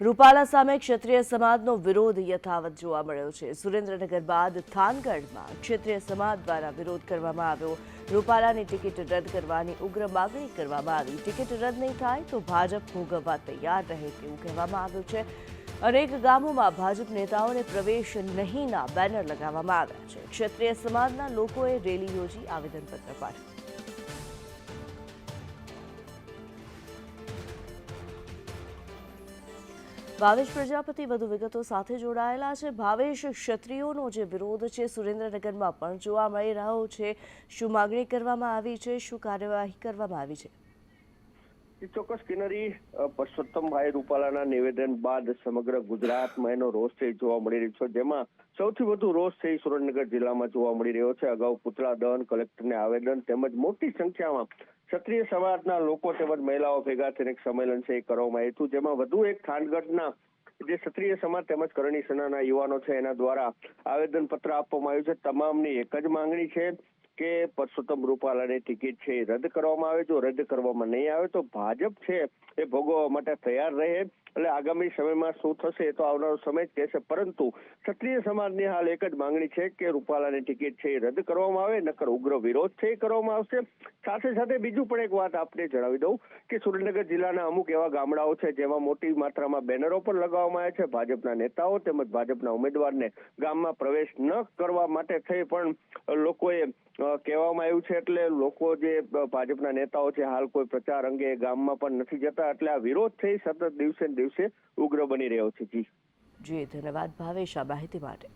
રૂપાલા સામે ક્ષત્રિય સમાજનો વિરોધ યથાવત જોવા મળ્યો છે। સુરેન્દ્રનગર બાદ થાનગઢમાં ક્ષત્રિય સમાજ દ્વારા વિરોધ કરવામાં આવ્યો। રૂપાલાની ટિકિટ રદ કરવાની ઉગ્ર માગણી કરવામાં આવી। ટિકિટ રદ નહીં થાય તો ભાજપ ભોગવવા તૈયાર રહે તેવું કહેવામાં આવ્યું છે। અનેક ગામોમાં ભાજપ નેતાઓને પ્રવેશ નહીંના બેનર લગાવવામાં આવ્યા છે। ક્ષત્રિય સમાજના લોકોએ રેલી યોજી આવેદનપત્ર પાઠવ્યું। ભાવેશ પ્રજાપતિ વધુ વિગતો સાથે જોડાયેલા છે। ભાવેશ, ક્ષત્રિયોનો જે વિરોધ છે સુરેન્દ્રનગરમાં પણ જોવા મળી રહ્યો છે, શું માગણી કરવામાં આવી છે, શું કાર્યવાહી કરવામાં આવી છે? ચોક્કસ કિનરી, પરસોત્તમભાઈ રૂપાલાના નિવેદન બાદ સમગ્ર ગુજરાતમાં એનો રોષ છે જોવા મળી રહ્યો છે, જેમાં સૌથી વધુ રોષ છે સુરેન્દ્રનગર જિલ્લામાં જોવા મળી રહ્યો છે। અગાઉ પુતળા દહન, કલેક્ટરને આવેદન તેમજ મોટી સંખ્યામાં ક્ષત્રિય સમાજના લોકો તેમજ મહિલાઓ ભેગા થઈને એક સંમેલન છે એ કરવામાં આવ્યું હતું, જેમાં વધુ એક થાનગઢના જે ક્ષત્રિય સમાજ તેમજ કરણી સેનાના યુવાનો છે એના દ્વારા આવેદન પત્ર આપવામાં આવ્યું છે। તમામની એક જ માંગણી છે કે પરસોત્તમ રૂપાલાની ટિકિટ છે એ રદ કરવામાં આવે। જો રદ કરવામાં નહીં આવે તો ભાજપ છે એ ભોગવવા માટે તૈયાર રહે। એટલે આગામી સમયમાં શું થશે એ તો આવનારો સમય જ કહેશે, પરંતુ ક્ષત્રિય સમાજની હાલ એક જ માંગણી છે કે રૂપાલાની ટિકિટ છે એ રદ કરવામાં આવે, નકર ઉગ્ર વિરોધ છે એ કરવામાં આવશે। સાથે સાથે બીજું પણ એક વાત આપને જણાવી દઉં કે સુરેન્દ્રનગર જિલ્લાના અમુક એવા ગામડાઓ છે જેમાં મોટી માત્રામાં બેનરો પણ લગાવવામાં આવ્યા છે। ભાજપના નેતાઓ તેમજ ભાજપના ઉમેદવારને ગામમાં પ્રવેશ ન કરવા માટે થઈ પણ લોકોએ કહેવામાં આવ્યું છે। એટલે લોકો જે ભાજપના નેતાઓ છે હાલ કોઈ પ્રચાર અંગે ગામમાં પણ નથી જતા, એટલે આ વિરોધ થઈ સતત દિવસે ને દિવસે ઉગ્ર બની રહ્યો છે। જી ધન્યવાદ ભાવેશ આ માહિતી માટે।